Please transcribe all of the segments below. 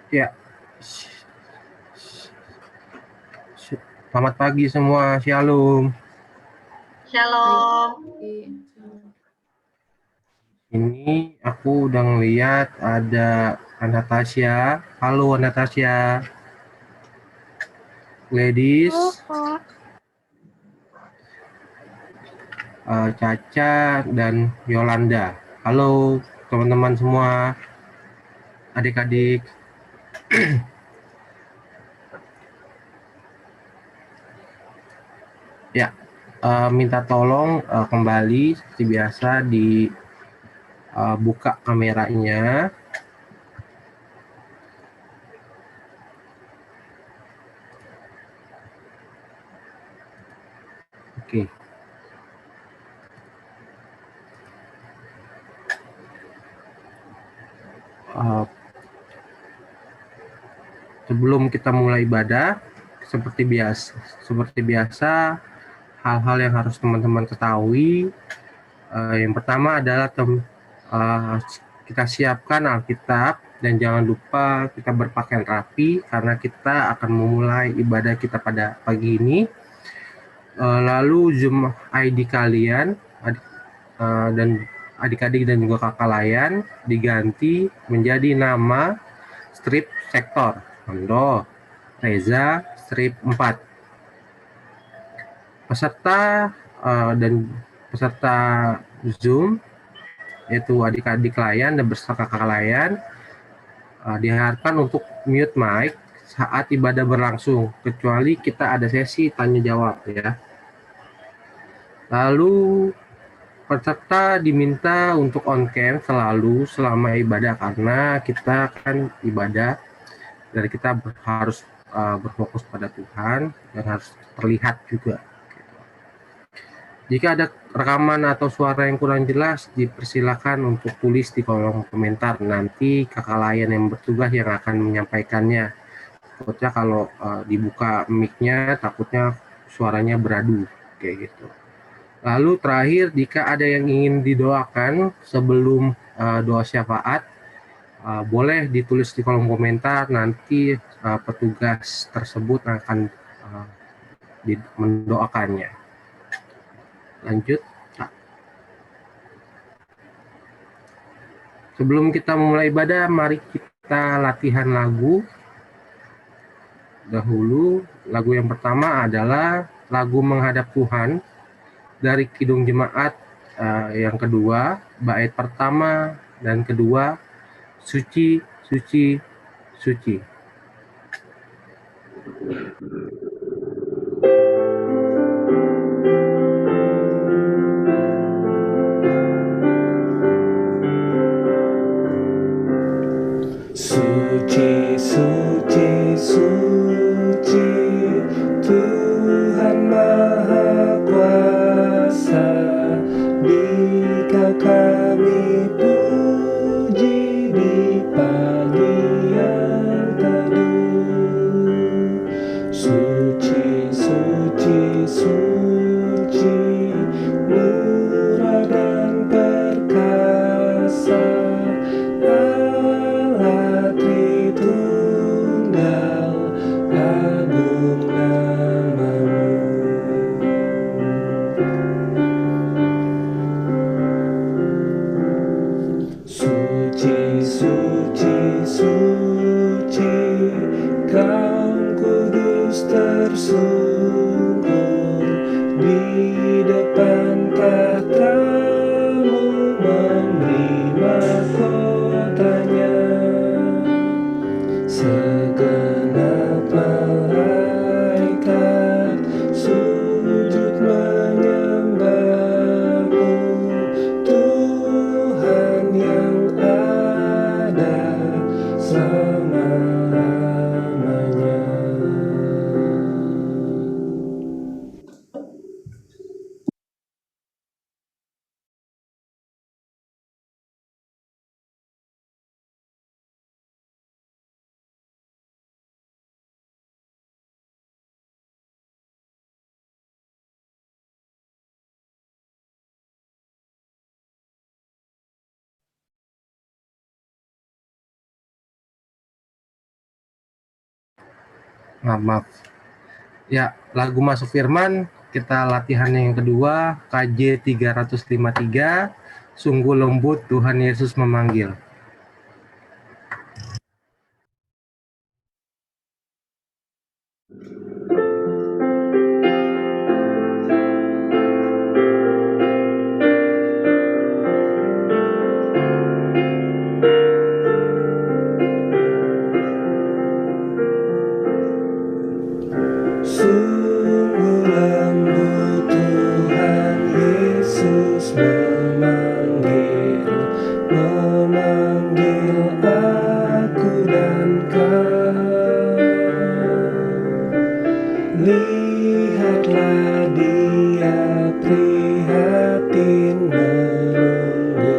Ya, selamat pagi semua, Shalom. Shalom. Ini aku udah ngeliat ada Anastasia. Halo Anastasia. Ladies, Caca dan Yolanda. Halo teman-teman semua, adik-adik. Ya, minta tolong kembali seperti biasa dibuka kameranya. Oke. Uh, Sebelum kita mulai ibadah, seperti biasa, hal-hal yang harus teman-teman ketahui. Yang pertama adalah kita siapkan Alkitab dan jangan lupa kita berpakaian rapi karena kita akan memulai ibadah kita pada pagi ini. Lalu Zoom ID kalian dan adik-adik dan juga kakak layan diganti menjadi nama strip sektor. Contoh, Reza strip 4. Peserta dan peserta Zoom yaitu adik-adik layan dan beserta kakak layan diharapkan untuk mute mic saat ibadah berlangsung, kecuali kita ada sesi tanya jawab ya. Lalu peserta diminta untuk on cam selalu selama ibadah karena kita kan ibadah dan kita harus berfokus pada Tuhan dan harus terlihat juga. Jika ada rekaman atau suara yang kurang jelas, dipersilakan untuk tulis di kolom komentar. Nanti kakak layan yang bertugas yang akan menyampaikannya. Takutnya kalau dibuka mic-nya, takutnya suaranya beradu, kayak gitu. Lalu terakhir, jika ada yang ingin didoakan sebelum doa syafaat, boleh ditulis di kolom komentar. Nanti petugas tersebut akan mendoakannya. Lanjut. Sebelum kita mulai ibadah, mari kita latihan lagu. Dahulu, lagu yang pertama adalah lagu Menghadap Tuhan dari Kidung Jemaat. Yang kedua, bait pertama dan kedua, Suci, Suci, Suci. Suci, suci, suci, Tuhan Maha Kuasa, Dikau kami puji di pagi yang teduh. Suci, suci, suci, murah dan perkasa, Allah Tritunggal, Maaf. Ya, lagu Masuk Firman, kita latihan yang kedua, KJ 353, Sungguh Lembut Tuhan Yesus Memanggil. Sungguh lembut Tuhan Yesus memanggil, memanggil aku dan kau. Lihatlah Dia prihatin menunggu,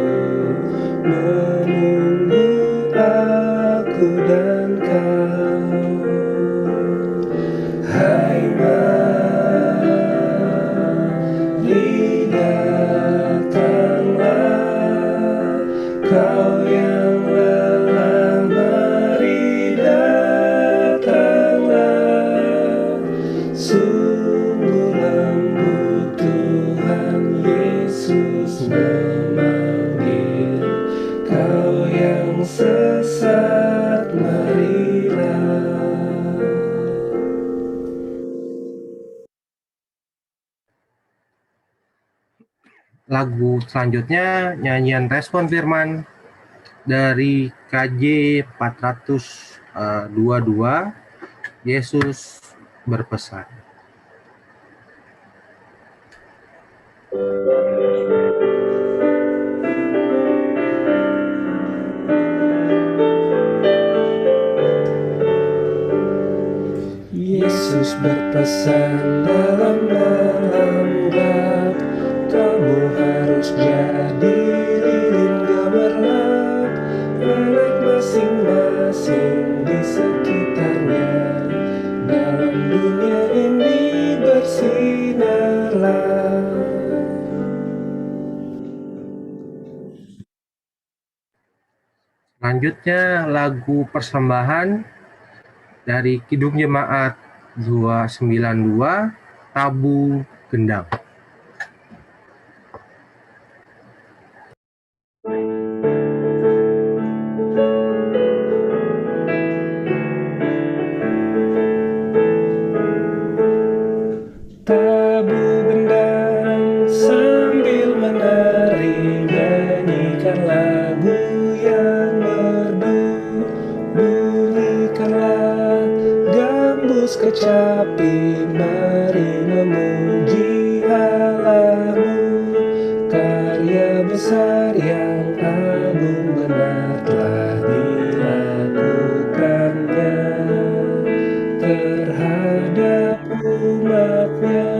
menunggu aku dan kau. Hai mari datanglah, kau yang lelah, mari datanglah. Sungguh lembut Tuhan Yesus memanggil, kau yang sesat, marilah. Lagu selanjutnya, nyanyian Respon Firman dari KJ 422, Yesus berpesan. Yesus berpesan dalam malam gelap, kamu harus jadi lilin gemerlap. Anak masing-masing di sekitarnya, dalam dunia ini bersinarlah. Selanjutnya lagu persembahan dari Kidung Jemaat 292, Tabu Gendang. Tabu gendang sambil menari, nyanyikan lagu yang merdu. Bunyikanlah gambus kecapi, mari memuji Allahmu. Karya besar yang agung benar telah dilakukannya terhadap umatnya.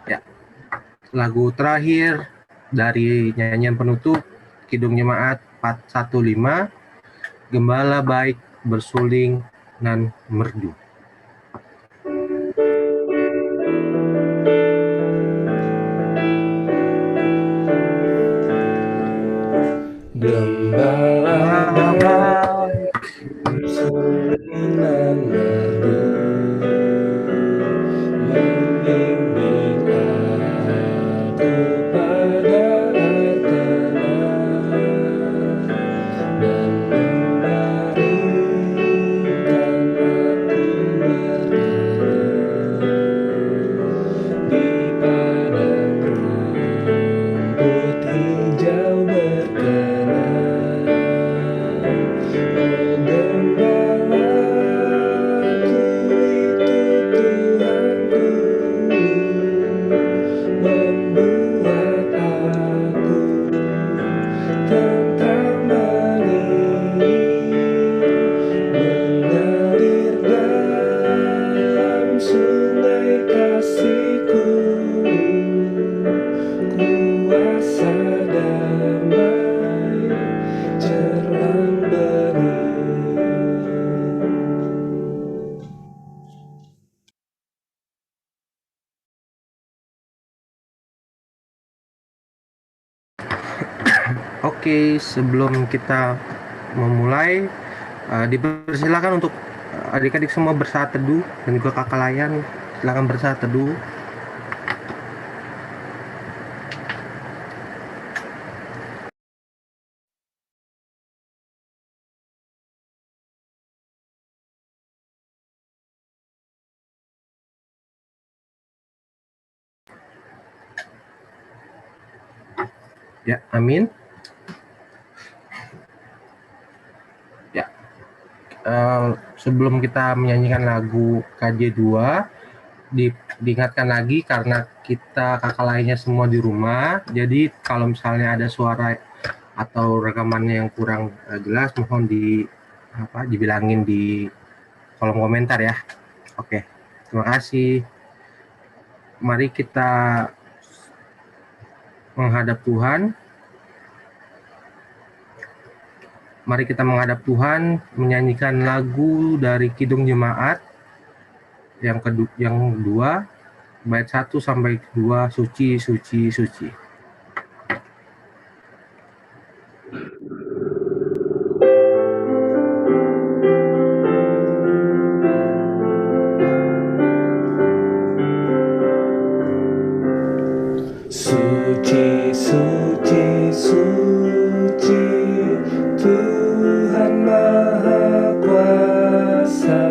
Ya, lagu terakhir dari nyanyian penutup Kidung Jemaat 415, Gembala Baik Bersuling nan Merdu. Gembala baik bersuling nan merdu, membimbing aku pada air tenang, dan membaringkan aku berteduh di padang rumput hijau berkenan. Oh gembala Oke, sebelum kita memulai, dipersilakan untuk adik-adik semua bersaat teduh dan juga kakak layan, silakan bersaat teduh. Ya, amin. Ya, sebelum kita menyanyikan lagu KJ2, diingatkan lagi karena kita kakak lainnya semua di rumah. Jadi kalau misalnya ada suara atau rekamannya yang kurang jelas, mohon dibilangin di kolom komentar ya. Oke, terima kasih. Mari kita menghadap Tuhan. Mari kita menghadap Tuhan, menyanyikan lagu dari Kidung Jemaat yang kedua, bait 1 sampai 2, Suci, Suci, Suci. Suci, suci, suci, Tuhan Maha Kuasa,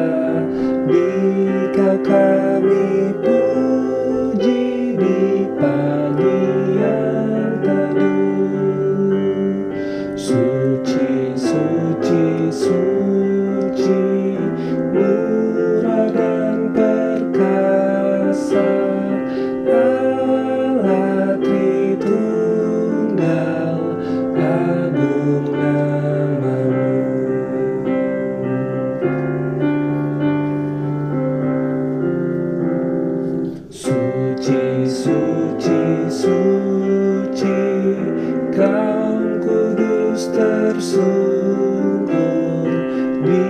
Dikau kami puji di pagi yang teduh. Suci, suci, suci, murah dan perkasa, Allah Tritunggal, agung nama-Mu. Suci, suci, suci, Kau kudus tersungkur di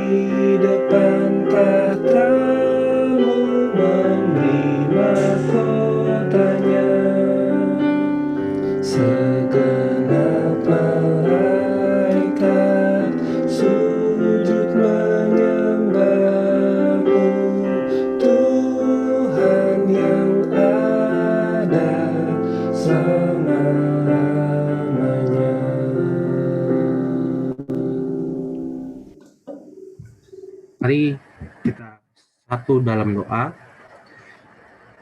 depan tahta-Mu, memberi mahkotanya. Segenap malaikat sujud menyembah-Mu, Tuhan yang ada selama-lamanya. Mari kita satu dalam doa.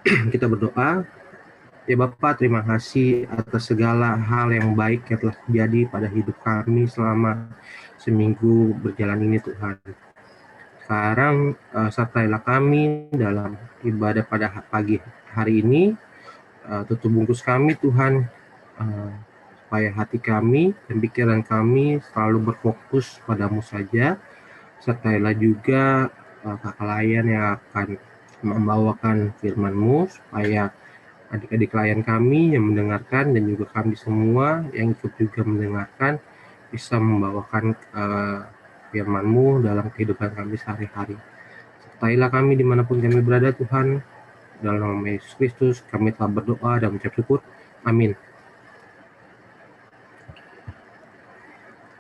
Kita berdoa. Ya Bapa, terima kasih atas segala hal yang baik yang telah terjadi pada hidup kami selama seminggu berjalan ini Tuhan. Sekarang sertailah kami dalam ibadah pada pagi hari ini. Tutup bungkus kami Tuhan, supaya hati kami dan pikiran kami selalu berfokus padamu saja. Sertailah juga kakak layan yang akan membawakan firman-Mu, supaya adik-adik klien kami yang mendengarkan dan juga kami semua yang ikut juga mendengarkan bisa membawakan firman-Mu dalam kehidupan kami sehari-hari. Sertailah kami dimanapun kami berada Tuhan, dalam nama Yesus Kristus kami telah berdoa dan mengucap syukur. Amin.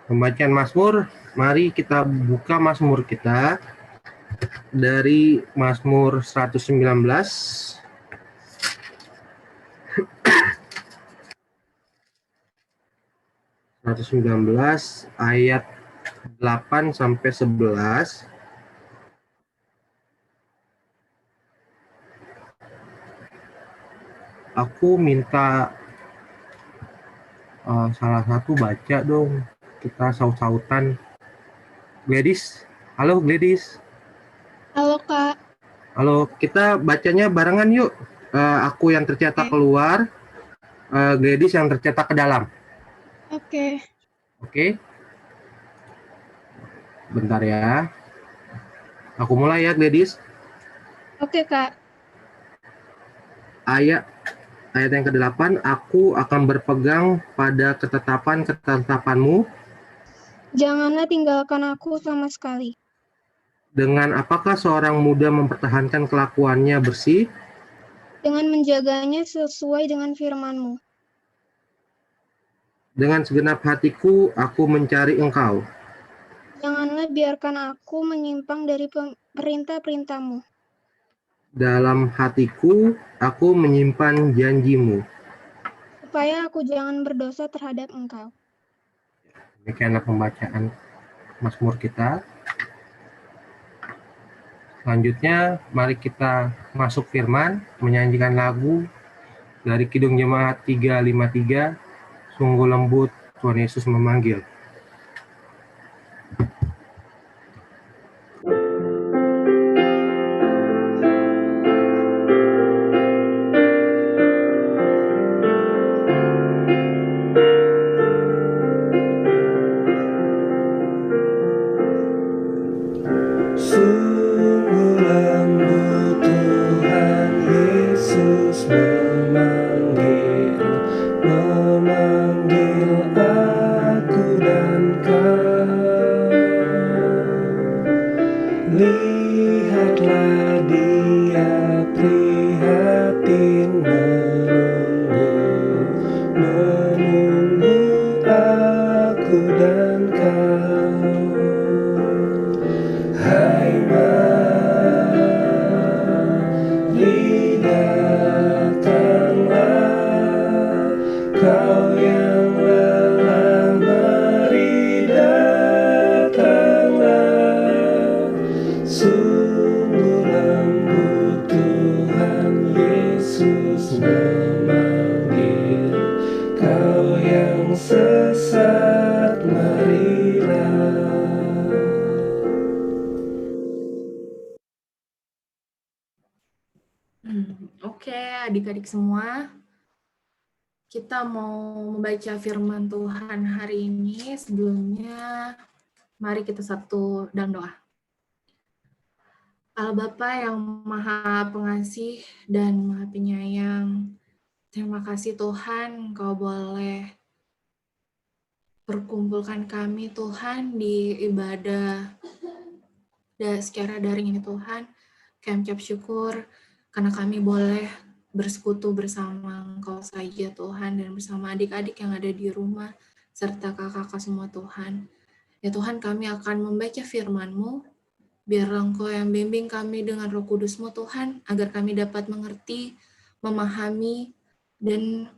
Pembacaan Mazmur, mari kita buka Mazmur kita dari Mazmur 119. Ayat 8 sampai 11. Aku minta salah satu baca dong, kita saut-sautan. Gladys, halo Gladys. Halo Kak. Halo, kita bacanya barengan yuk. Aku yang tercetak keluar, Gladys yang tercetak ke dalam. Oke. Oke. Bentar ya. Aku mulai ya Gladys. Oke Kak. Ayat yang ke-8, aku akan berpegang pada ketetapan-ketetapan-Mu. Janganlah tinggalkan aku sama sekali. Dengan apakah seorang muda mempertahankan kelakuannya bersih? Dengan menjaganya sesuai dengan firman-Mu. Dengan segenap hatiku, aku mencari Engkau. Janganlah biarkan aku menyimpang dari perintah-perintah-Mu, Dalam hatiku, aku menyimpan janjimu. supaya aku jangan berdosa terhadap Engkau. Demikianlah pembacaan Mazmur kita. Selanjutnya, mari kita masuk firman, menyanyikan lagu dari Kidung Jemaat 353, Sungguh Lembut Tuhan Yesus Memanggil. Sungguh lembut Tuhan Yesus memanggil, memanggil aku dan kau. Lihatlah Dia prihatin menunggu, menunggu aku dan kau. Hai mari datanglah, kau yang lelah, mari datanglah. Sungguh lembut Tuhan Yesus memanggil, kau yang sesat, marilah. Oke, adik-adik semua, kita mau membaca firman Tuhan hari ini. Sebelumnya, mari kita satu dalam doa. Allah Bapa yang Maha Pengasih dan Maha Penyayang, terima kasih Tuhan, Engkau boleh perkumpulkan kami Tuhan di ibadah secara daring ini Tuhan. Kami ucap syukur karena kami boleh bersekutu bersama Engkau saja Tuhan, dan bersama adik-adik yang ada di rumah, serta kakak-kakak semua Tuhan. Ya Tuhan, kami akan membaca firman-Mu, biarlah Engkau yang bimbing kami dengan Roh Kudus-Mu Tuhan, agar kami dapat mengerti, memahami, dan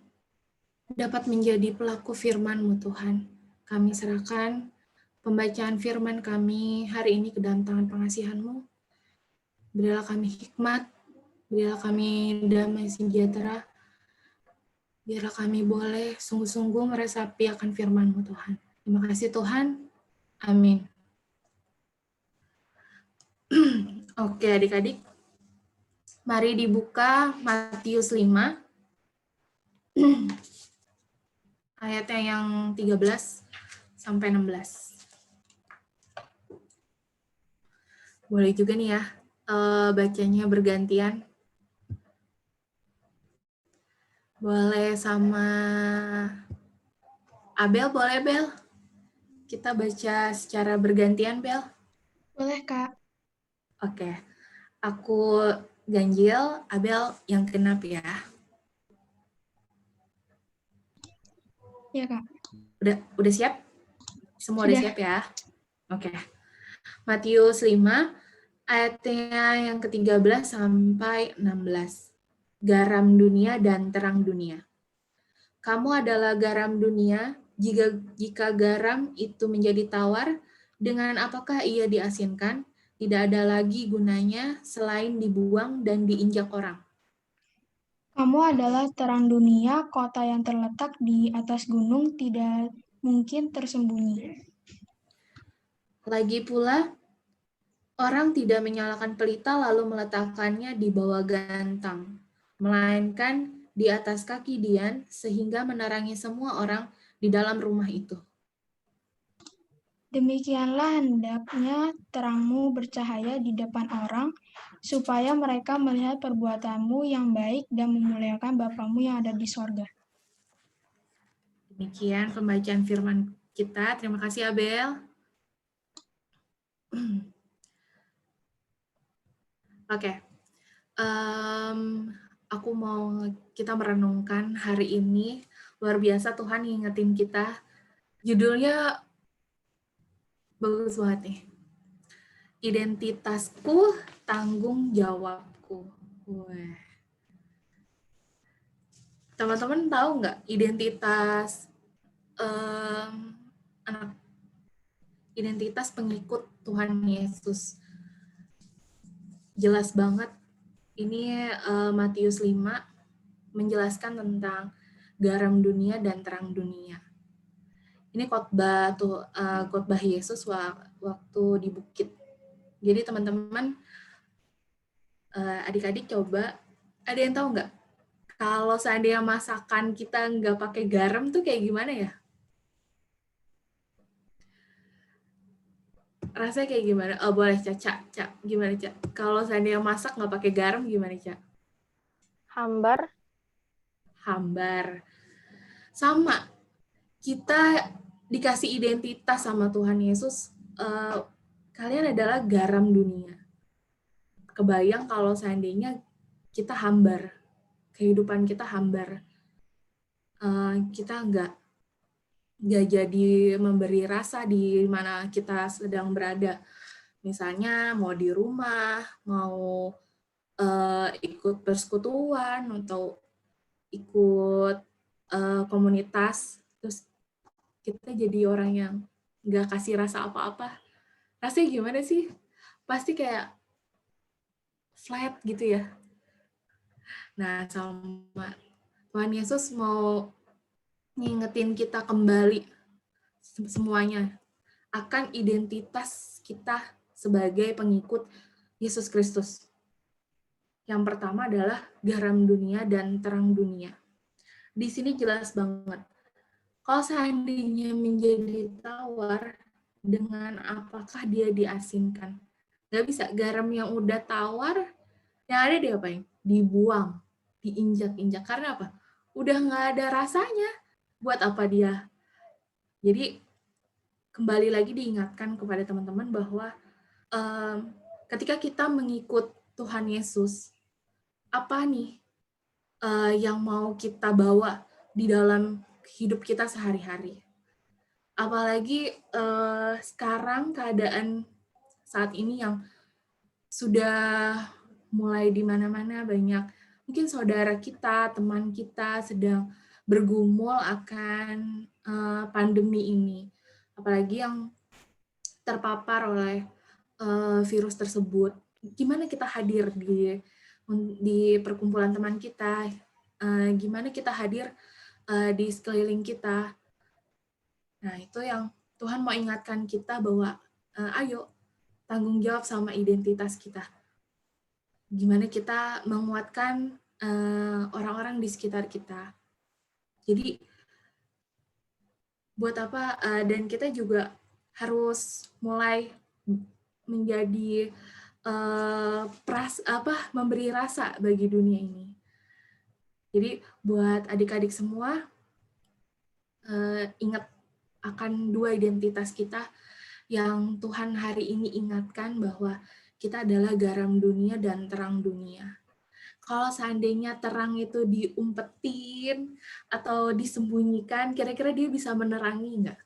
dapat menjadi pelaku firman-Mu Tuhan. Kami serahkan pembacaan firman kami hari ini ke dalam tangan pengasihan-Mu. Berilah kami hikmat, berilah kami damai sejahtera, biarlah kami boleh sungguh-sungguh meresapi akan firman-Mu Tuhan. Terima kasih Tuhan. Amin. Oke adik-adik, mari dibuka Matius 5, ayatnya yang 13 sampai 16. Boleh juga nih ya, bacanya bergantian. Boleh sama Abel, boleh Bel? Kita baca secara bergantian, Bel? Boleh, Kak? Oke, aku ganjil, Abel yang genap ya. Ya, Kak. Udah siap? Semua udah Sudah. siap ya? Oke. Matius 5, ayatnya yang ke-13 sampai 16. Garam dunia dan terang dunia. Kamu adalah garam dunia, jika garam itu menjadi tawar, dengan apakah ia diasinkan? Tidak ada lagi gunanya selain dibuang dan diinjak orang. Kamu adalah terang dunia, kota yang terletak di atas gunung tidak mungkin tersembunyi. Lagi pula, orang tidak menyalakan pelita lalu meletakkannya di bawah gantang, melainkan di atas kaki dian, sehingga menerangi semua orang di dalam rumah itu. Demikianlah hendaknya terangmu bercahaya di depan orang, supaya mereka melihat perbuatanmu yang baik dan memuliakan Bapamu yang ada di sorga. Demikian pembacaan firman kita. Terima kasih Abel. Oke. Aku mau kita merenungkan hari ini luar biasa Tuhan ngingetin kita. Judulnya bagus banget nih. Identitasku, tanggung jawabku. Wah. Teman-teman tahu nggak identitas anak identitas pengikut Tuhan Yesus? Jelas banget. Ini Matius 5 menjelaskan tentang garam dunia dan terang dunia. Ini khotbah Yesus waktu di bukit. Jadi teman-teman, adik-adik coba, ada yang tahu nggak? Kalau seandainya masakan kita nggak pakai garam tuh kayak gimana ya? Rasanya kayak gimana? Oh, boleh, Cak. Gimana, Cak? Kalau seandainya masak nggak pakai garam, gimana, Cak? Hambar. Hambar. Sama. Kita dikasih identitas sama Tuhan Yesus. Kalian adalah garam dunia. Kebayang kalau seandainya kita hambar. Kehidupan kita hambar. Kita nggak jadi memberi rasa di mana kita sedang berada. Misalnya mau di rumah, mau ikut persekutuan, atau ikut komunitas, terus kita jadi orang yang nggak kasih rasa apa-apa. Rasanya gimana sih? Pasti kayak flat gitu ya. Nah, sama Tuhan Yesus mau ngingetin kita kembali semuanya akan identitas kita sebagai pengikut Yesus Kristus. Yang pertama adalah garam dunia dan terang dunia. Di sini jelas banget. Kalau seandainya menjadi tawar, dengan apakah dia diasinkan? Nggak bisa. Garam yang udah tawar, yang ada diapain? Dibuang, diinjak-injak. Karena apa? Udah nggak ada rasanya. Buat apa dia? Jadi, kembali lagi diingatkan kepada teman-teman bahwa ketika kita mengikut Tuhan Yesus, apa nih yang mau kita bawa di dalam hidup kita sehari-hari? Apalagi sekarang keadaan saat ini yang sudah mulai di mana-mana banyak, mungkin saudara kita, teman kita sedang bergumul akan pandemi ini. Apalagi yang terpapar oleh virus tersebut. Gimana kita hadir di perkumpulan teman kita? Gimana kita hadir di sekeliling kita? Nah, itu yang Tuhan mau ingatkan kita bahwa ayo tanggung jawab sama identitas kita. Gimana kita menguatkan orang-orang di sekitar kita. Jadi buat apa? Dan kita juga harus mulai menjadi memberi rasa bagi dunia ini. Jadi buat adik-adik semua, ingat akan dua identitas kita yang Tuhan hari ini ingatkan bahwa kita adalah garam dunia dan terang dunia. Kalau seandainya terang itu diumpetin atau disembunyikan, kira-kira dia bisa menerangi nggak?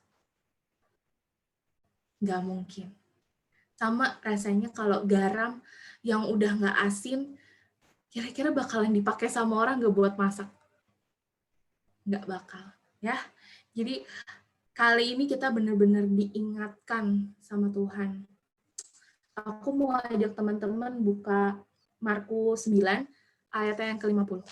Nggak mungkin. Sama rasanya kalau garam yang udah nggak asin, kira-kira bakalan dipakai sama orang nggak buat masak? Nggak bakal. Ya. Jadi kali ini kita benar-benar diingatkan sama Tuhan. Aku mau ajak teman-teman buka Markus 9, ayatnya yang ke-50.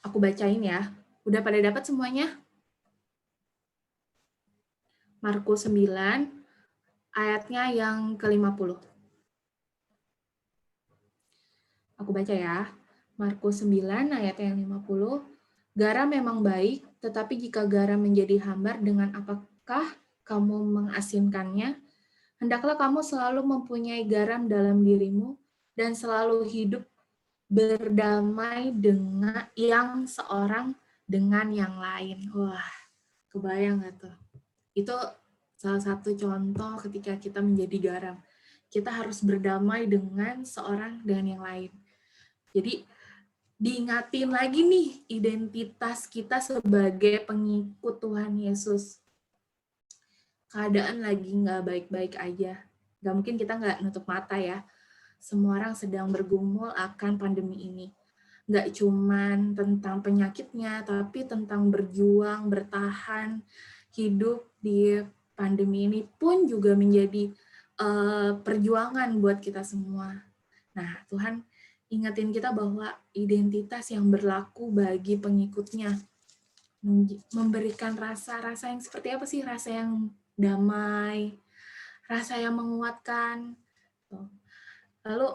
Aku bacain ya. Udah pada dapat semuanya? Markus 9, ayatnya yang ke-50. Aku baca ya. Markus 9, ayatnya yang 50. Garam memang baik, tetapi jika garam menjadi hambar, dengan apakah kamu mengasinkannya? Hendaklah kamu selalu mempunyai garam dalam dirimu dan selalu hidup berdamai dengan yang seorang dengan yang lain. Wah, kebayang nggak tuh? Itu salah satu contoh ketika kita menjadi garam. kita harus berdamai dengan seorang dengan yang lain. Jadi diingatin lagi nih identitas kita sebagai pengikut Tuhan Yesus. Keadaan lagi nggak baik-baik aja. Nggak mungkin kita nggak nutup mata ya. Semua orang sedang bergumul akan pandemi ini. Nggak cuman tentang penyakitnya, tapi tentang berjuang, bertahan, hidup di pandemi ini pun juga menjadi perjuangan buat kita semua. Nah, Tuhan ingetin kita bahwa identitas yang berlaku bagi pengikutnya memberikan rasa-rasa yang seperti apa sih? Rasa yang damai, rasa yang menguatkan. Lalu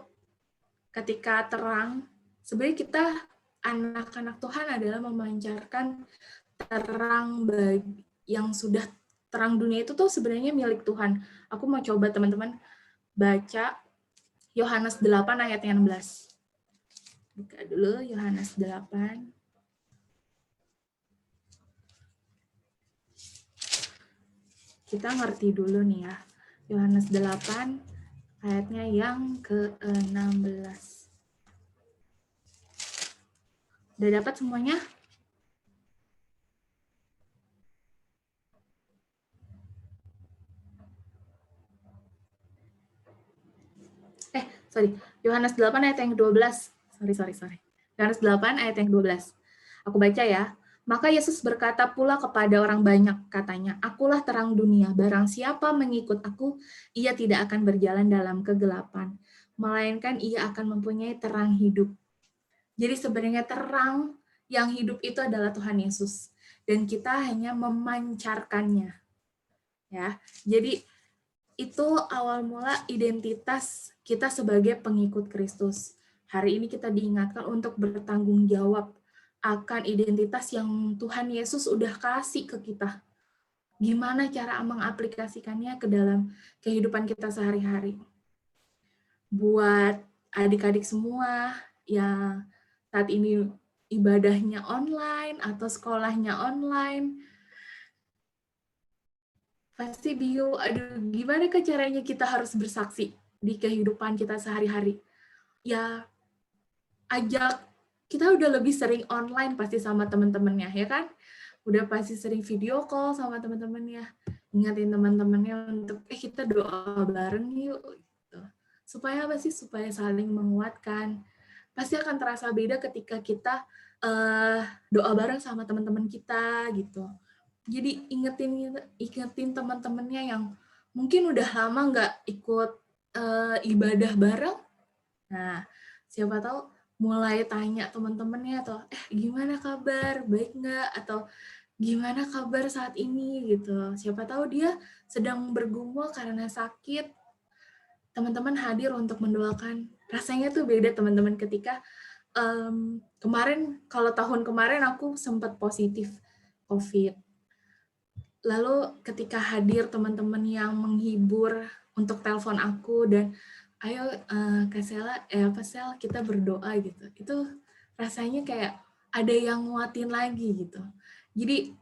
ketika terang, sebenarnya kita anak-anak Tuhan adalah memancarkan terang bagi yang sudah terang dunia itu tuh sebenarnya milik Tuhan. Aku mau coba teman-teman baca Yohanes 8 ayat yang 16. Buka dulu Yohanes 8. Kita ngerti dulu nih ya. Yohanes 8 ayatnya yang ke-16. Udah dapat semuanya? Yohanes 8 ayat yang ke-12. Sorry. Yohanes 8 ayat yang ke-12. Aku baca ya. Maka Yesus berkata pula kepada orang banyak, katanya, "Akulah terang dunia, barang siapa mengikut aku, ia tidak akan berjalan dalam kegelapan, melainkan ia akan mempunyai terang hidup." Jadi sebenarnya terang yang hidup itu adalah Tuhan Yesus. Dan kita hanya memancarkannya. Ya, jadi itu awal mula identitas kita sebagai pengikut Kristus. Hari ini kita diingatkan untuk bertanggung jawab akan identitas yang Tuhan Yesus udah kasih ke kita. Gimana cara mengaplikasikannya ke dalam kehidupan kita sehari-hari. Buat adik-adik semua yang saat ini ibadahnya online atau sekolahnya online, pasti bingung, aduh gimana ke caranya kita harus bersaksi di kehidupan kita sehari-hari. Ya, kita udah lebih sering online pasti sama teman-temannya, ya kan? Udah pasti sering video call sama teman-temannya. Ingatin teman-temannya untuk, kita doa bareng yuk. Gitu. Supaya apa sih? Supaya saling menguatkan. Pasti akan terasa beda ketika kita doa bareng sama teman-teman kita, gitu. Jadi ingetin teman-temannya yang mungkin udah lama nggak ikut ibadah bareng. Nah, siapa tahu mulai tanya teman-temannya atau gimana kabar, baik nggak, atau gimana kabar saat ini gitu. Siapa tahu dia sedang bergumul karena sakit. Teman-teman hadir untuk mendoakan. Rasanya tuh beda teman-teman ketika kemarin, kalau tahun kemarin aku sempat positif COVID. Lalu ketika hadir teman-teman yang menghibur untuk telepon aku dan ayo Kak Sela, Sel, kita berdoa gitu. Itu rasanya kayak ada yang nguatin lagi gitu. Jadi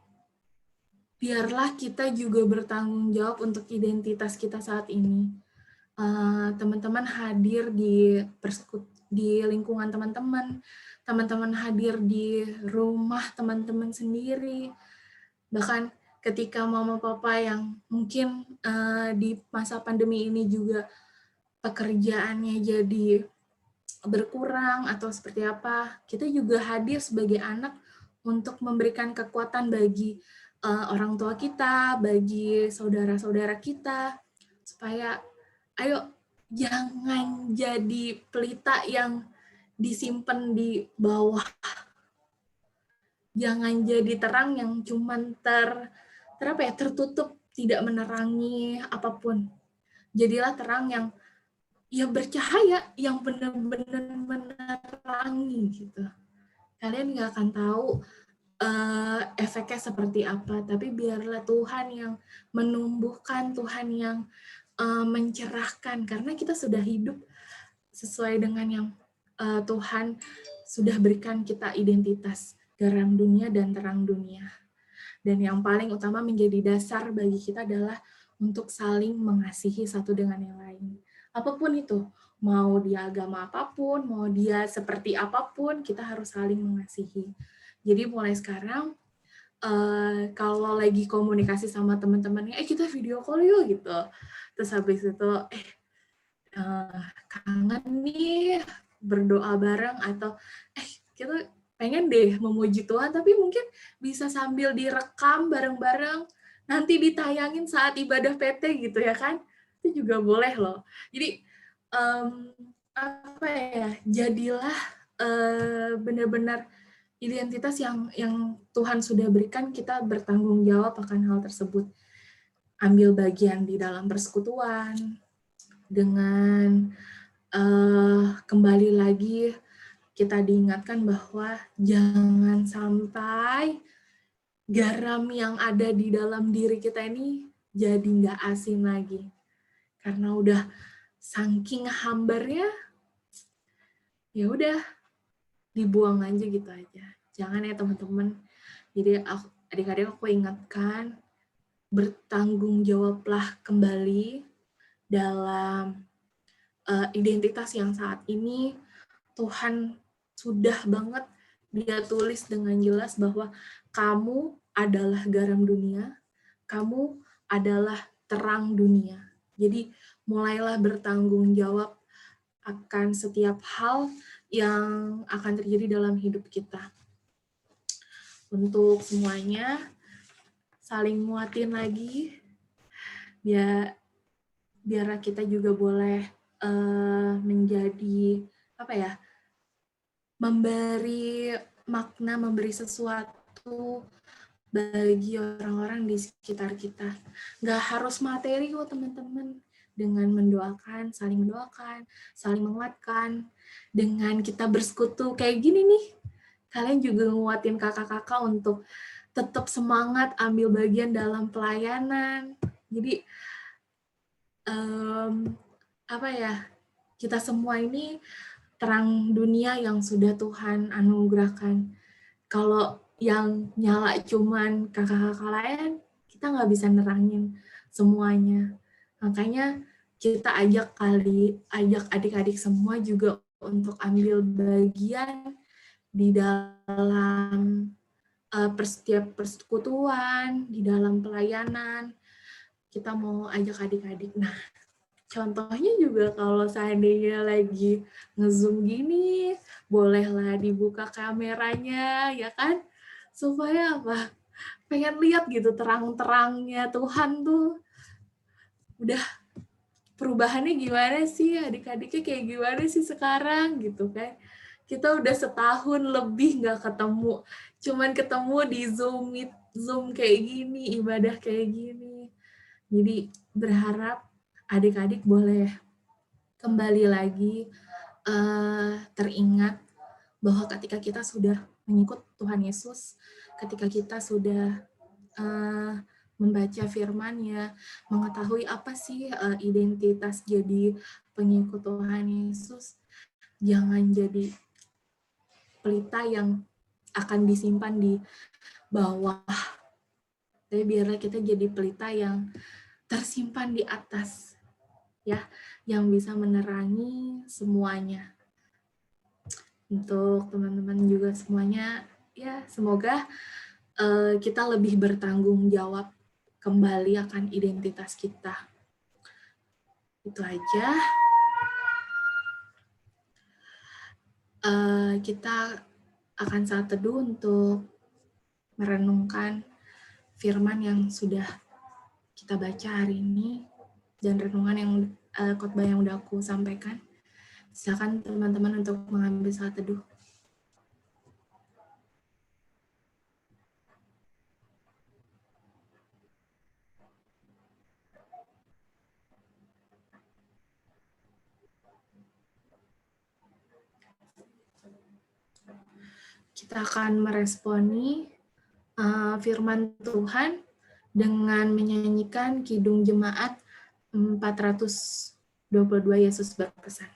biarlah kita juga bertanggung jawab untuk identitas kita saat ini. Teman-teman hadir di lingkungan teman-teman hadir di rumah teman-teman sendiri. Bahkan ketika mama papa yang mungkin di masa pandemi ini juga pekerjaannya jadi berkurang atau seperti apa, kita juga hadir sebagai anak untuk memberikan kekuatan bagi orang tua kita, bagi saudara-saudara kita, supaya ayo jangan jadi pelita yang disimpan di bawah. Jangan jadi terang yang cuman tertutup, tidak menerangi apapun. Jadilah terang yang bercahaya, yang benar-benar menerangi gitu. Kalian nggak akan tahu efeknya seperti apa, tapi biarlah Tuhan yang menumbuhkan, Tuhan yang mencerahkan, karena kita sudah hidup sesuai dengan yang Tuhan sudah berikan kita identitas, garam dunia dan terang dunia. Dan yang paling utama menjadi dasar bagi kita adalah untuk saling mengasihi satu dengan yang lain. apapun itu, mau dia agama apapun, mau dia seperti apapun, kita harus saling mengasihi. Jadi mulai sekarang, kalau lagi komunikasi sama teman-temannya, kita video call yuk gitu. Terus habis itu, kangen nih berdoa bareng, atau kita pengen deh memuji Tuhan, tapi mungkin bisa sambil direkam bareng-bareng, nanti ditayangin saat ibadah PT gitu ya kan? Itu juga boleh loh. Jadi apa ya? Jadilah benar-benar identitas yang Tuhan sudah berikan, kita bertanggung jawab akan hal tersebut. Ambil bagian di dalam persekutuan, dengan kembali lagi kita diingatkan bahwa jangan sampai garam yang ada di dalam diri kita ini jadi nggak asin lagi. Karena udah saking hambarnya, ya udah dibuang aja gitu aja. Jangan ya teman-teman. Jadi adik-adik aku ingatkan, bertanggung jawablah kembali dalam identitas yang saat ini Tuhan sudah banget dia tulis dengan jelas bahwa kamu adalah garam dunia, kamu adalah terang dunia. Jadi mulailah bertanggung jawab akan setiap hal yang akan terjadi dalam hidup kita. Untuk semuanya, saling nguatin lagi, biar kita juga boleh menjadi memberi makna, memberi sesuatu bagi orang-orang di sekitar kita. Nggak harus materi kok teman-teman. Dengan mendoakan, saling menguatkan, dengan kita bersekutu kayak gini nih, kalian juga nguatin kakak-kakak untuk tetap semangat ambil bagian dalam pelayanan. Jadi kita semua ini terang dunia yang sudah Tuhan anugerahkan. Kalau yang nyala cuman kakak-kakak lain, kita nggak bisa nerangin semuanya. Makanya kita ajak adik-adik semua juga untuk ambil bagian di dalam setiap persekutuan, di dalam pelayanan. Kita mau ajak adik-adik. Nah, contohnya juga kalau seandainya lagi nge-zoom gini, bolehlah dibuka kameranya, ya kan? Supaya apa? Pengen lihat gitu terang-terangnya Tuhan tuh. Udah perubahannya gimana sih? Adik-adiknya kayak gimana sih sekarang gitu kan? Kita udah setahun lebih nggak ketemu. Cuman ketemu di Zoom kayak gini, ibadah kayak gini. Jadi berharap adik-adik boleh kembali lagi teringat bahwa ketika kita sudah mengikut Tuhan Yesus, ketika kita sudah membaca firman-Nya, mengetahui apa sih identitas jadi pengikut Tuhan Yesus, jangan jadi pelita yang akan disimpan di bawah. Tapi biarlah kita jadi pelita yang tersimpan di atas, ya, yang bisa menerangi semuanya. Untuk teman-teman juga semuanya, ya semoga kita lebih bertanggung jawab kembali akan identitas kita. Itu aja. Kita akan saat teduh untuk merenungkan firman yang sudah kita baca hari ini dan renungan yang khotbah yang udah aku sampaikan. Silakan teman-teman untuk mengambil saat teduh. Kita akan meresponi firman Tuhan dengan menyanyikan Kidung Jemaat 422 Yesus berpesan.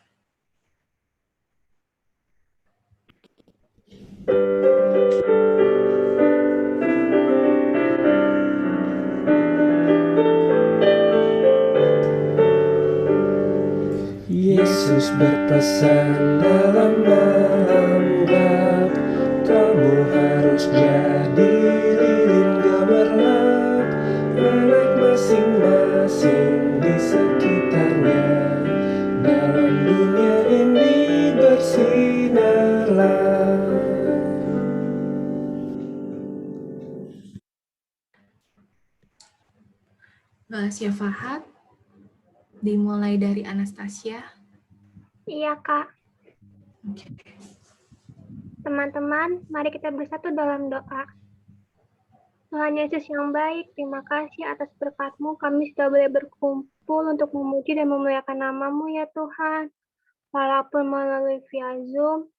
berpesan dalam malam gelap. Kamu harus jadi lilin gemerlap, anak masing-masing di sekitarnya. Dalam dunia ini bersinarlah. Syafaat dimulai dari Anastasia. Iya, Kak. Oke. Teman-teman, mari kita bersatu dalam doa. Tuhan Yesus yang baik, terima kasih atas berkat-Mu. Kami sudah boleh berkumpul untuk memuji dan memuliakan nama-Mu ya Tuhan. Walaupun melalui via Zoom,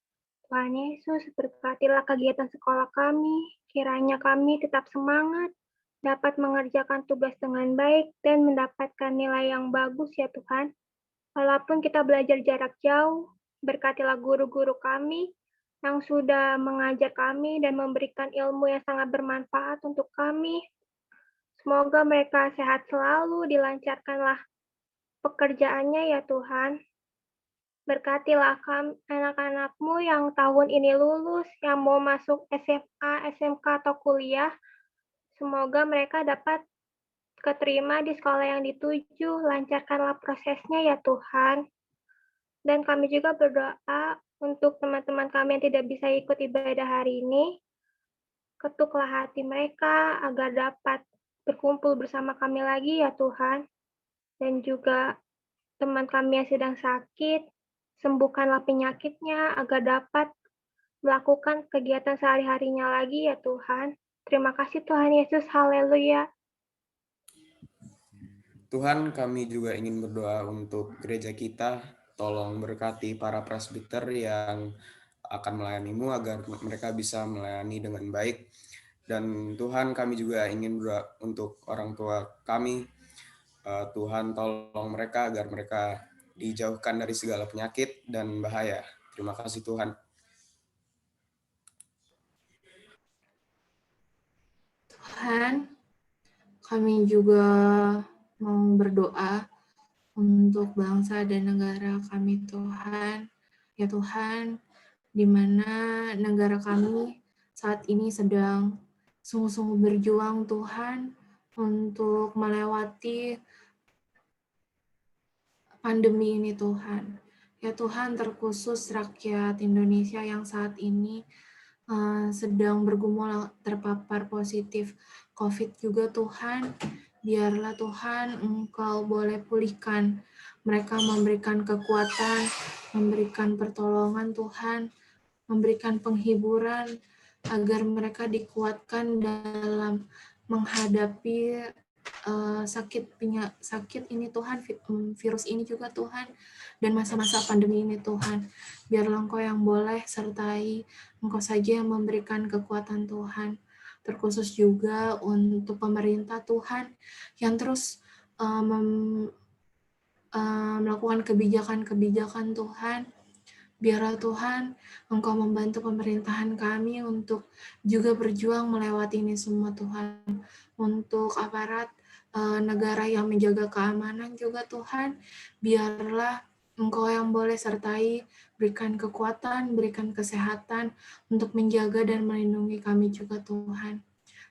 Tuhan Yesus, berkatilah kegiatan sekolah kami. Kiranya kami tetap semangat, dapat mengerjakan tugas dengan baik, dan mendapatkan nilai yang bagus ya Tuhan. Walaupun kita belajar jarak jauh, berkatilah guru-guru kami yang sudah mengajar kami dan memberikan ilmu yang sangat bermanfaat untuk kami. Semoga mereka sehat selalu, dilancarkanlah pekerjaannya ya Tuhan. Berkatilah anak-anak-Mu yang tahun ini lulus, yang mau masuk SMA, SMK, atau kuliah. Semoga mereka dapat keterima di sekolah yang dituju, lancarkanlah prosesnya ya Tuhan. Dan kami juga berdoa untuk teman-teman kami yang tidak bisa ikut ibadah hari ini. Ketuklah hati mereka agar dapat berkumpul bersama kami lagi ya Tuhan. Dan juga teman kami yang sedang sakit, sembuhkanlah penyakitnya agar dapat melakukan kegiatan sehari-harinya lagi ya Tuhan. Terima kasih Tuhan Yesus, haleluya. Tuhan, kami juga ingin berdoa untuk gereja kita. Tolong berkati para presbiter yang akan melayani-Mu agar mereka bisa melayani dengan baik. Dan Tuhan, kami juga ingin berdoa untuk orang tua kami. Tuhan, tolong mereka agar mereka dijauhkan dari segala penyakit dan bahaya. Terima kasih Tuhan. Tuhan, kami juga mau berdoa untuk bangsa dan negara kami Tuhan. Ya Tuhan, di mana negara kami saat ini sedang sungguh-sungguh berjuang Tuhan untuk melewati pandemi ini Tuhan. Ya Tuhan, terkhusus rakyat Indonesia yang saat ini sedang bergumul terpapar positif COVID juga Tuhan. Biarlah Tuhan Engkau boleh pulihkan mereka, memberikan kekuatan, memberikan pertolongan Tuhan, memberikan penghiburan agar mereka dikuatkan dalam menghadapi sakit ini Tuhan, virus ini juga Tuhan, dan masa-masa pandemi ini Tuhan. Biarlah Engkau yang boleh sertai, Engkau saja yang memberikan kekuatan Tuhan. Terkhusus juga untuk pemerintah Tuhan yang terus melakukan kebijakan-kebijakan Tuhan. Biarlah Tuhan Engkau membantu pemerintahan kami untuk juga berjuang melewati ini semua Tuhan. Untuk aparat negara yang menjaga keamanan juga Tuhan, biarlah Engkau yang boleh sertai, berikan kekuatan, berikan kesehatan untuk menjaga dan melindungi kami juga Tuhan.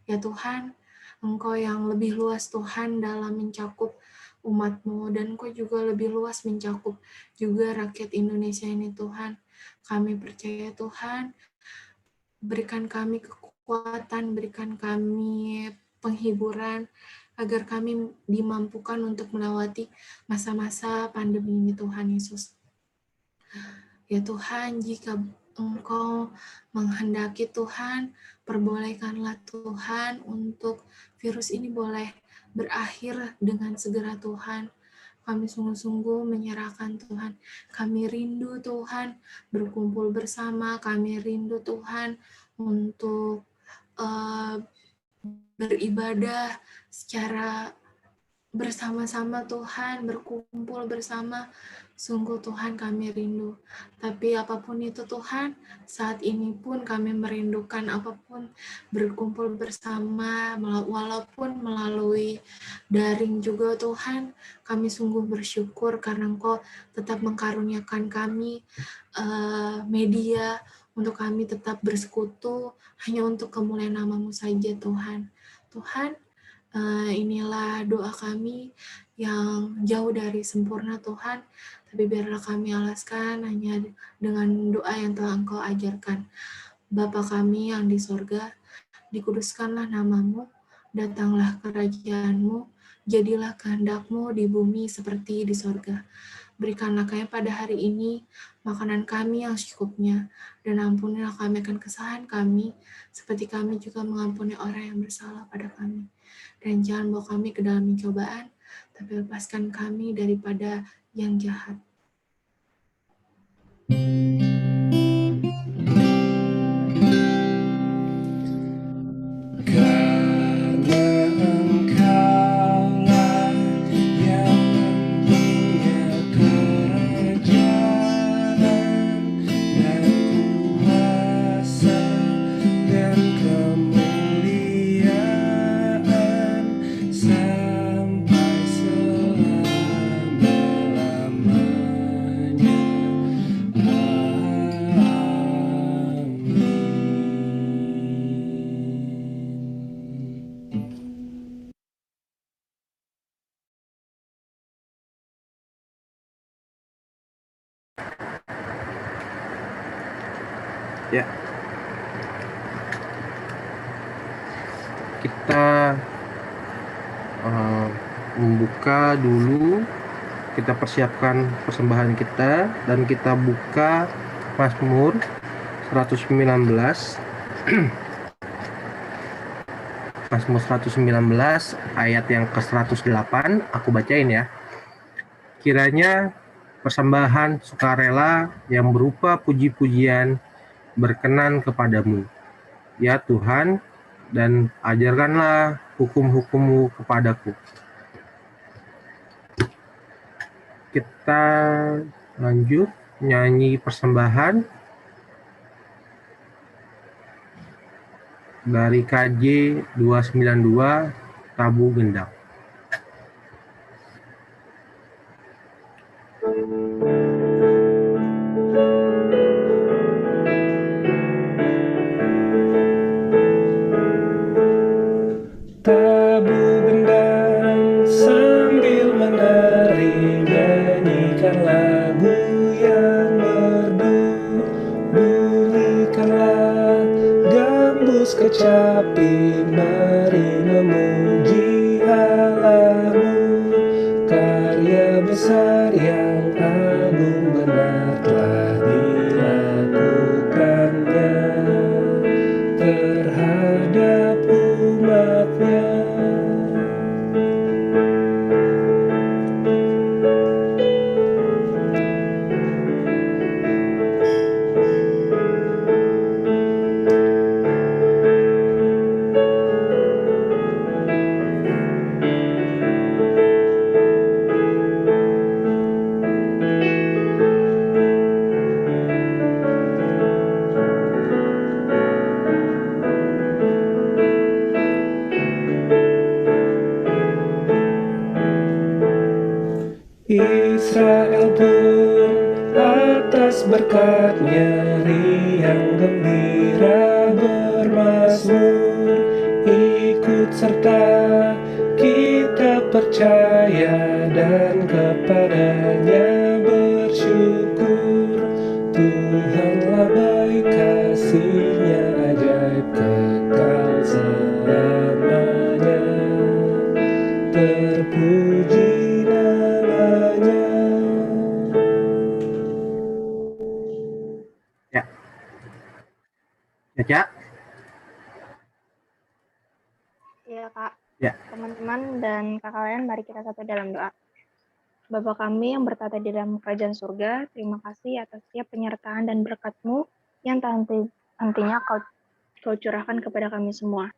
Ya Tuhan, Engkau yang lebih luas Tuhan dalam mencakup umat-Mu, dan Engkau juga lebih luas mencakup juga rakyat Indonesia ini Tuhan. Kami percaya Tuhan, berikan kami kekuatan, berikan kami penghiburan, agar kami dimampukan untuk melewati masa-masa pandemi ini Tuhan Yesus. Ya Tuhan, jika Engkau menghendaki Tuhan, perbolehkanlah Tuhan untuk virus ini boleh berakhir dengan segera Tuhan. Kami sungguh-sungguh menyerahkan Tuhan. Kami rindu Tuhan berkumpul bersama. Kami rindu Tuhan untuk beribadah secara bersama-sama Tuhan, berkumpul bersama. Sungguh Tuhan kami rindu. Tapi apapun itu Tuhan, saat ini pun kami merindukan apapun berkumpul bersama, walaupun melalui daring juga Tuhan. Kami sungguh bersyukur karena Engkau tetap mengkaruniakan kami media untuk kami tetap bersekutu hanya untuk kemuliaan nama-Mu saja Tuhan. Tuhan, inilah doa kami yang jauh dari sempurna Tuhan, tapi biarlah kami alaskan hanya dengan doa yang telah Engkau ajarkan. Bapa kami yang di sorga, dikuduskanlah nama-Mu, datanglah kerajaan-Mu, jadilah kehendak-Mu di bumi seperti di sorga. Berikanlah kami pada hari ini makanan kami yang secukupnya, dan ampunilah kami akan kesalahan kami, seperti kami juga mengampuni orang yang bersalah pada kami. Dan jangan bawa kami ke dalam pencobaan, tapi lepaskan kami daripada yang jahat. Karena Engkaulah yang mempunyai kerajaan dan kuasa dan kemuliaan sampai selama-lamanya. Ya. Kita membuka dulu, kita persiapkan persembahan kita, dan kita buka Mazmur 119. Mazmur 119 ayat yang ke-108, aku bacain ya. Kiranya persembahan sukarela yang berupa puji-pujian berkenan kepadamu, ya Tuhan, dan ajarkanlah hukum-hukum-Mu kepadaku. Kita lanjut nyanyi persembahan dari KJ 292 Tabu Gendang. Tabu gendang sambil menari, nyanyikan lagu yang merdu. Bunyikanlah gambus kecapi, mari memuji Allahmu. Karya besar yang agung benar telah dilakukannya terhadap umatnya. Israel pun atas berkat-Nya riang gembira bermazmur. Ikut serta kita percaya dan kepada-Nya bersyukur. Tuhanlah baik, kasih-Nya ajaib kekal selamanya. Terpuji namanya. Ya. Ya, Ya Kak, Ya. teman-teman dan kakak lain, mari kita satu dalam doa. Bapa kami yang bertata di dalam kerajaan surga, terima kasih atas setiap penyertaan dan berkat-Mu yang tak hentinya Kau curahkan kepada kami semua.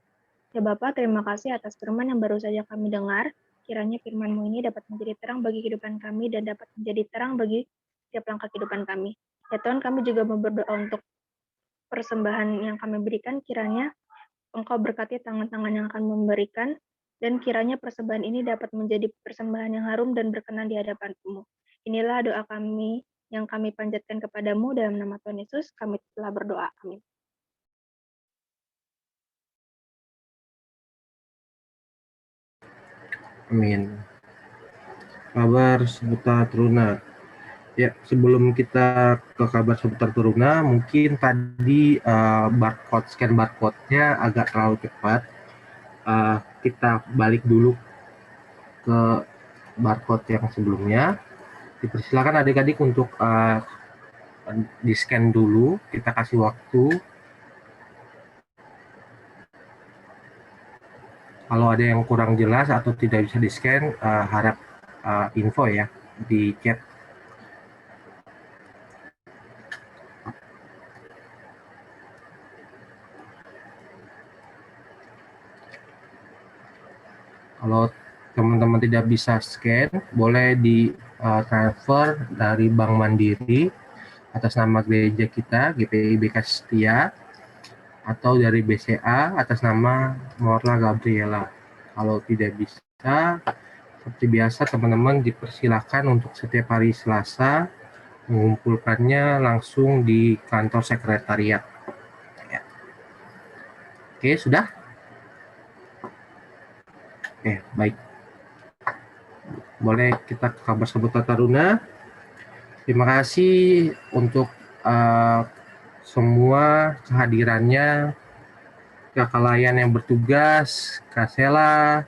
Ya Bapa, terima kasih atas firman yang baru saja kami dengar. Kiranya firman-Mu ini dapat menjadi terang bagi kehidupan kami dan dapat menjadi terang bagi setiap langkah kehidupan kami. Ya Tuhan, kami juga mau berdoa untuk persembahan yang kami berikan, kiranya Engkau berkati tangan-tangan yang akan memberikan, dan kiranya persembahan ini dapat menjadi persembahan yang harum dan berkenan di hadapan-Mu. Inilah doa kami yang kami panjatkan kepadamu dalam nama Tuhan Yesus, kami telah berdoa. Amin. Amin. Kabar seputar teruna. Ya, sebelum kita ke kabar seputar teruna, mungkin tadi scan barcode-nya agak terlalu cepat. Kita balik dulu ke barcode yang sebelumnya. Dipersilakan adik-adik untuk di-scan dulu, kita kasih waktu. Kalau ada yang kurang jelas atau tidak bisa di-scan, harap info ya di chat. Kalau teman-teman tidak bisa scan, boleh di transfer dari Bank Mandiri atas nama gereja kita, GPI BK Setia, atau dari BCA atas nama Morla Gabriela. Kalau tidak bisa, seperti biasa teman-teman dipersilahkan untuk setiap hari Selasa mengumpulkannya langsung di kantor sekretariat. Ya. Oke, sudah? Oke, baik. Boleh kita ke kabar seputar taruna. Terima kasih untuk semua kehadirannya, Kakak Layan yang bertugas, Kak Sela,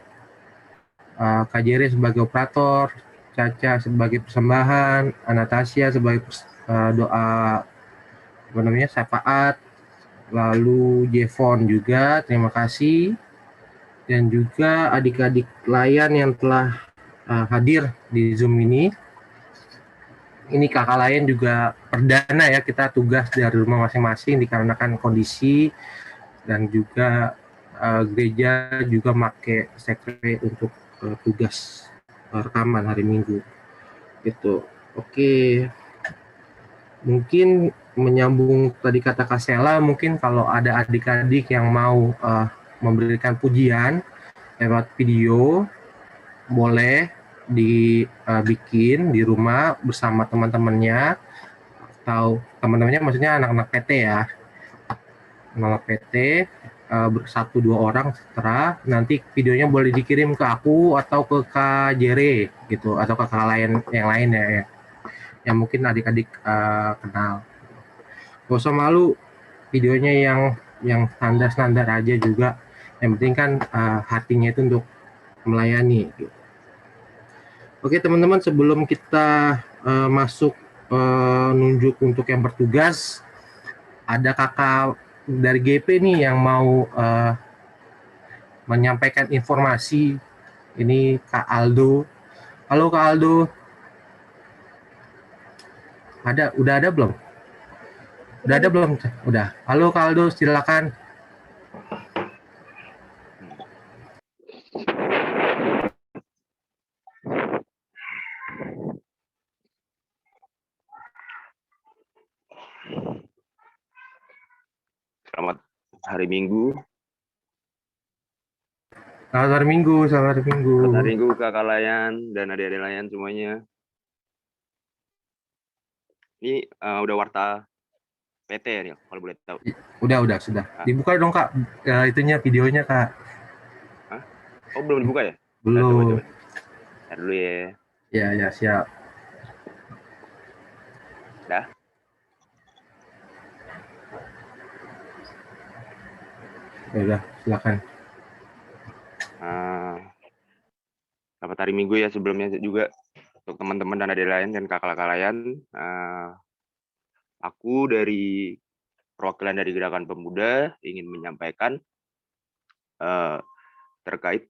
Kak Jere sebagai operator, Caca sebagai persembahan, Anastasia sebagai doa syafaat, lalu Jevon juga, terima kasih, dan juga adik-adik Layan yang telah hadir di Zoom ini. Ini kakak lain juga perdana ya, kita tugas dari rumah masing-masing dikarenakan kondisi, dan juga gereja juga pakai sekre untuk tugas rekaman hari Minggu gitu. Oke, mungkin menyambung tadi kata Kak Sela, mungkin kalau ada adik-adik yang mau memberikan pujian lewat video, boleh dibikin di rumah bersama teman-temannya, atau teman-temannya maksudnya anak-anak PT ya, anak PT, bersatu 2 orang setera, nanti videonya boleh dikirim ke aku atau ke Kak Jere gitu, atau ke kakak lain yang lain ya, yang mungkin adik-adik kenal. Gak usah malu, videonya yang standar-standar aja juga, yang penting kan hatinya itu untuk melayani gitu. Oke teman-teman, sebelum kita masuk nunjuk untuk yang bertugas, ada kakak dari GP nih yang mau menyampaikan informasi. Ini Kak Aldo. Halo Kak Aldo. Udah ada belum? Udah ada belum? Udah. Halo Kak Aldo, silakan. Selamat hari Minggu. Selamat hari Minggu, selamat hari Minggu. Selamat hari Minggu kakak Layan dan adik-adik Layan semuanya. Ini udah warta PT ya nih, kalau boleh tahu. Udah, sudah. Dibuka dong Kak, itunya videonya Kak. Hah? Oh belum dibuka ya? Belum. Ntar dulu ya. Ya, siap. Dah. Udah, silakan. Selamat hari Minggu ya sebelumnya juga untuk teman-teman dan adik lain dan kakak-kakak lain. Aku dari perwakilan dari Gerakan Pemuda ingin menyampaikan terkait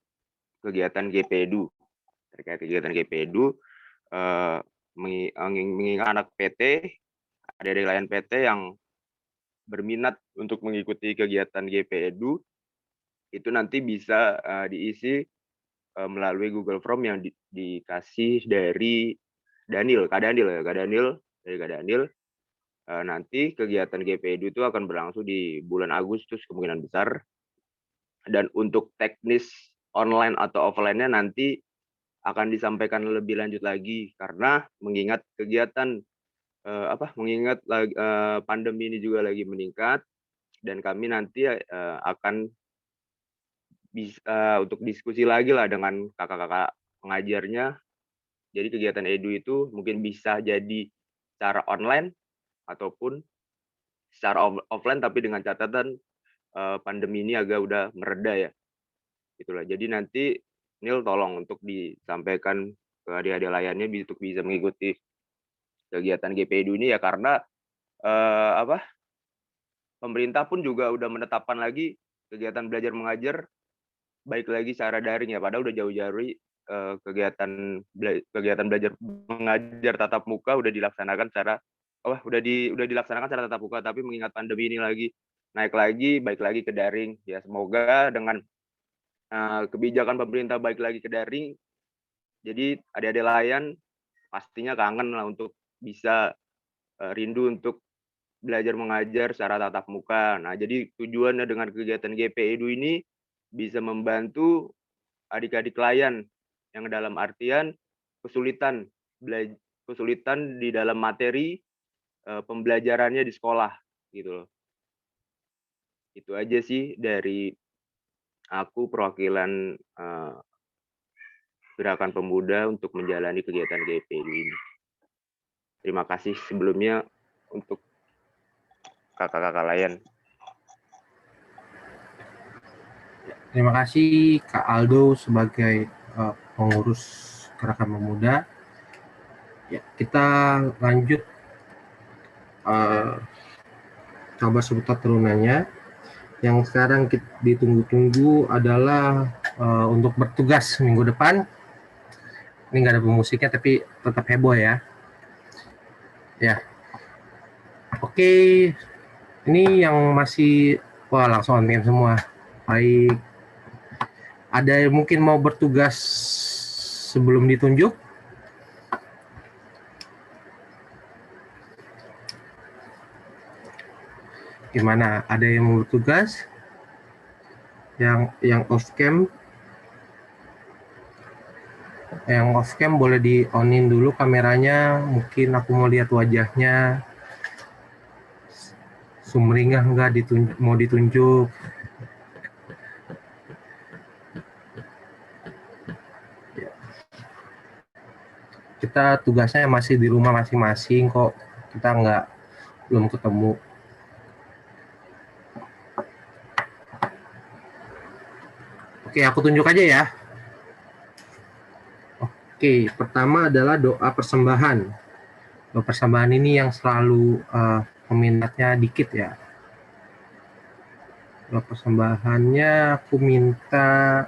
kegiatan GPEDU. Terkait kegiatan GPEDU, mengingat anak PT, adik-adik lain PT yang berminat untuk mengikuti kegiatan GPEDU, itu nanti bisa diisi melalui Google Form yang dikasih dari Kak Daniel. Nanti kegiatan GPEDU itu akan berlangsung di bulan Agustus kemungkinan besar. Dan untuk teknis online atau offline-nya nanti akan disampaikan lebih lanjut lagi, karena mengingat kegiatan mengingat pandemi ini juga lagi meningkat, dan kami nanti akan bisa untuk diskusi lagi lah dengan kakak-kakak pengajarnya. Jadi kegiatan edu itu mungkin bisa jadi secara online ataupun secara offline, tapi dengan catatan pandemi ini agak udah mereda ya. Itulah. Jadi nanti Nil tolong untuk disampaikan ke adik-adik layannya untuk bisa mengikuti kegiatan GP Edu ini ya, karena pemerintah pun juga udah menetapkan lagi kegiatan belajar mengajar baik lagi secara daring ya, padahal udah jauh-jauh kegiatan belajar mengajar tatap muka udah dilaksanakan udah dilaksanakan secara tatap muka, tapi mengingat pandemi ini lagi naik lagi, baik lagi ke daring ya. Semoga dengan kebijakan pemerintah baik lagi ke daring, jadi adik-adik layan pastinya kangen lah untuk bisa rindu untuk belajar mengajar secara tatap muka. Nah, jadi tujuannya dengan kegiatan GP Edu ini bisa membantu adik-adik layan yang dalam artian kesulitan di dalam materi pembelajarannya di sekolah gitu loh. Itu aja sih dari aku, perwakilan Gerakan Pemuda untuk menjalani kegiatan GP ini. Terima kasih sebelumnya untuk kakak-kakak layan. Terima kasih Kak Aldo sebagai pengurus Gerakan Pemuda. Ya, kita lanjut kabar seputar turunannya. Yang sekarang ditunggu-tunggu adalah untuk bertugas minggu depan. Ini nggak ada pemusiknya tapi tetap heboh ya. Ya, oke. Ini yang masih langsung on time semua. Baik. Ada yang mungkin mau bertugas sebelum ditunjuk? Gimana? Ada yang mau bertugas? Yang off cam? Yang off cam boleh di onin dulu kameranya. Mungkin aku mau lihat wajahnya. Sumringah enggak mau ditunjuk? Kita tugasnya masih di rumah masing-masing kok, kita belum ketemu. Oke, aku tunjuk aja ya. Oke, pertama adalah doa persembahan. Doa persembahan ini yang selalu peminatnya dikit ya. Doa persembahannya aku minta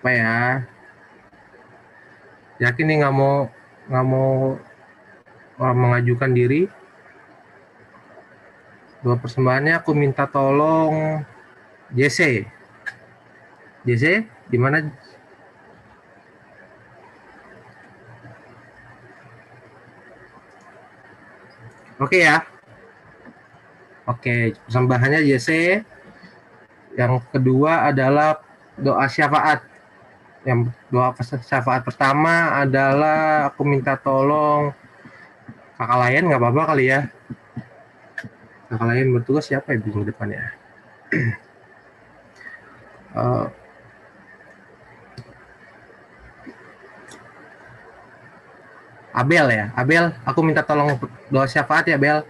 apa ya? Yakin nih nggak mau mengajukan diri. Doa persembahannya aku minta tolong JC. JC, di mana? Oke ya. Oke, persembahannya JC. Yang kedua adalah doa syafaat. Yang doa syafaat pertama adalah aku minta tolong kakak lain, nggak apa-apa kali ya. Kakak lain bertugas siapa ya minggu depan ya? Abel ya, Abel, aku minta tolong doa syafaat ya, Bel.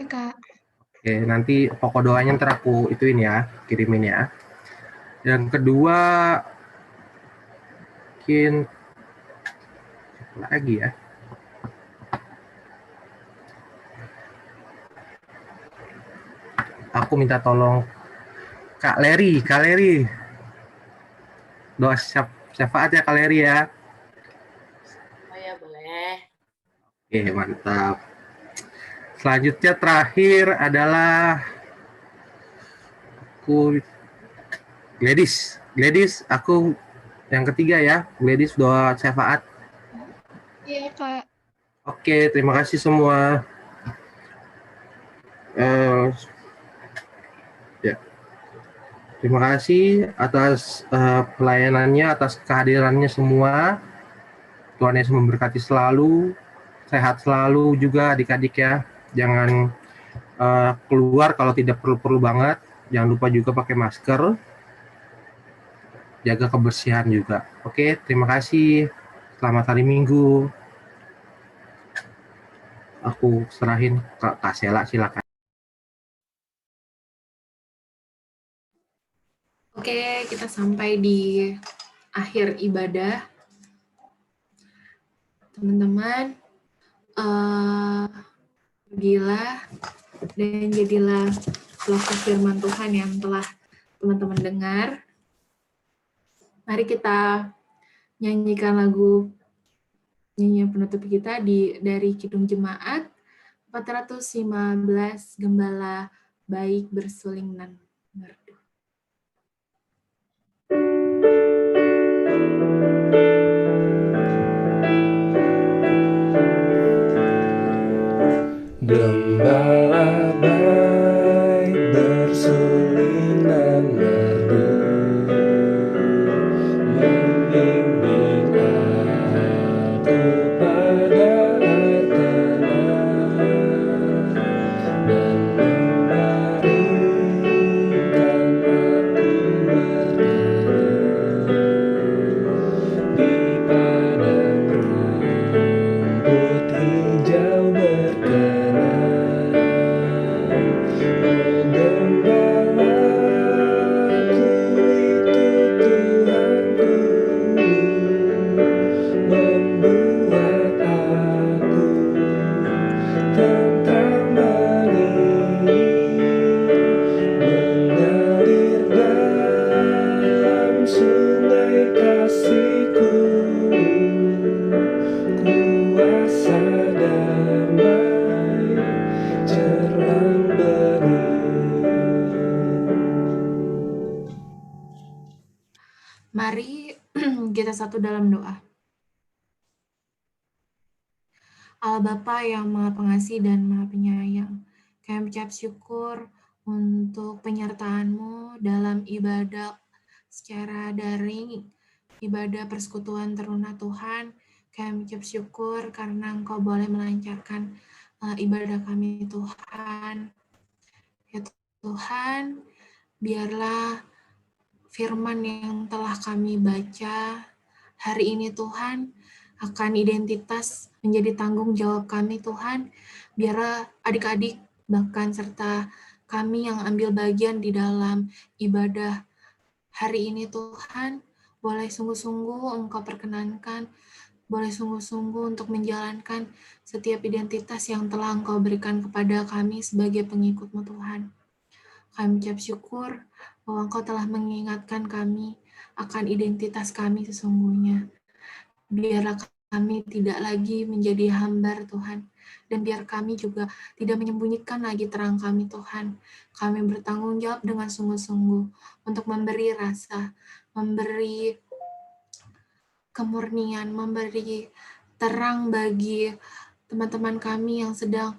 Ya, Kak. Oke, nanti pokok doanya ntar aku ituin ya, kirimin ya. Yang kedua, mungkin lagi ya. Aku minta tolong Kak Leri. Doa syafaat ya Kak Leri ya. Oh ya, boleh. Oke, mantap. Selanjutnya terakhir adalah aku Gladys, aku yang ketiga ya, Gladys doa syafaat. Iya, Kak. Oke, terima kasih semua. Ya. Terima kasih atas pelayanannya, atas kehadirannya semua. Tuhan Yesus memberkati selalu, sehat selalu juga adik-adik ya. Jangan keluar kalau tidak perlu-perlu banget. Jangan lupa juga pakai masker. Jaga kebersihan juga. Oke, terima kasih. Selamat hari Minggu. Aku serahin ke Kak Sela, silakan. Oke, kita sampai di akhir ibadah. Teman-teman, pergilah dan jadilah pelaku firman Tuhan yang telah teman-teman dengar. Mari kita nyanyikan lagu nyanyian penutup kita dari Kidung Jemaat 415, Gembala Baik Bersuling Nan Merdu. Gembala baik bersuling nan merdu, membimbing aku pada air tenang, dan membaringkan aku berteduh di padang rumput hijau berkenan. Oh gembalaku itu Tuhanku, membuat aku tentram mengalir dalam sungai kasih-Ku, kuasa damai cerlang bening. Mari kita satu dalam doa. Allah Bapa yang Maha Pengasih dan Maha Penyayang, kami ucap syukur untuk penyertaan-Mu dalam ibadah secara daring, ibadah persekutuan teruna Tuhan. Kami ucap syukur karena Engkau boleh melancarkan ibadah kami Tuhan. Ya Tuhan, biarlah firman yang telah kami baca hari ini Tuhan, akan identitas menjadi tanggung jawab kami Tuhan. Biarlah adik-adik bahkan serta kami yang ambil bagian di dalam ibadah hari ini Tuhan, boleh sungguh-sungguh Engkau perkenankan, boleh sungguh-sungguh untuk menjalankan setiap identitas yang telah Engkau berikan kepada kami sebagai pengikut-Mu Tuhan. Kami ucap syukur bahwa Engkau telah mengingatkan kami akan identitas kami sesungguhnya. Biarlah kami tidak lagi menjadi hambar Tuhan, dan biar kami juga tidak menyembunyikan lagi terang kami Tuhan. Kami bertanggung jawab dengan sungguh-sungguh untuk memberi rasa, memberi kemurnian, memberi terang bagi teman-teman kami yang sedang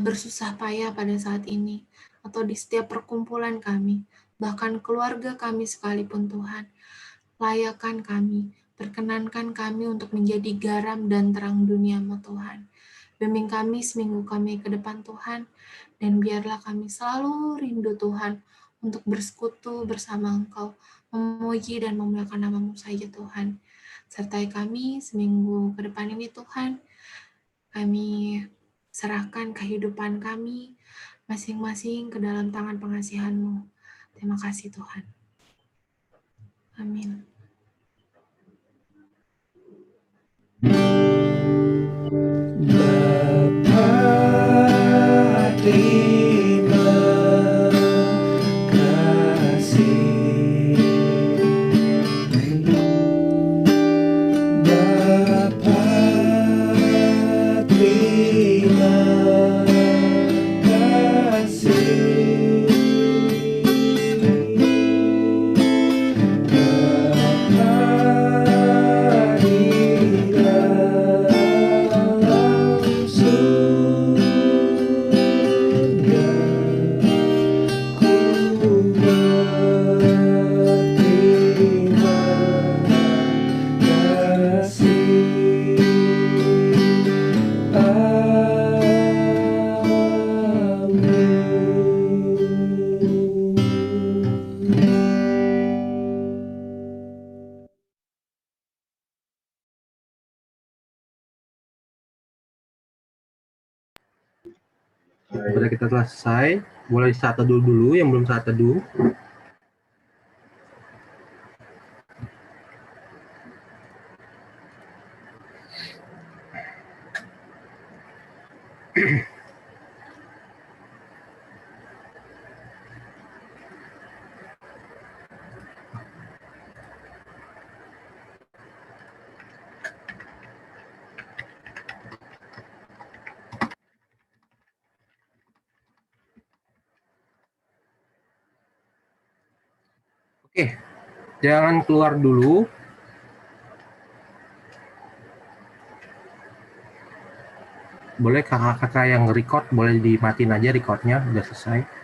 bersusah payah pada saat ini, atau di setiap perkumpulan kami, bahkan keluarga kami sekalipun Tuhan. Layakan kami, perkenankan kami untuk menjadi garam dan terang dunia-Mu Tuhan. Bimbing kami seminggu kami ke depan Tuhan, dan biarlah kami selalu rindu Tuhan untuk bersekutu bersama Engkau, memuji dan memuliakan nama-Mu saja Tuhan. Sertai kami seminggu ke depan ini Tuhan, kami serahkan kehidupan kami masing-masing ke dalam tangan pengasihan-Mu. Terima kasih Tuhan. Amin. Bapa, terima kasih. Bapa, terima kasih. Ibadah kita telah selesai. Boleh saat teduh dulu yang belum saat teduh. Oke, jangan keluar dulu. Boleh kakak-kakak yang record boleh dimatiin aja recordnya, udah selesai.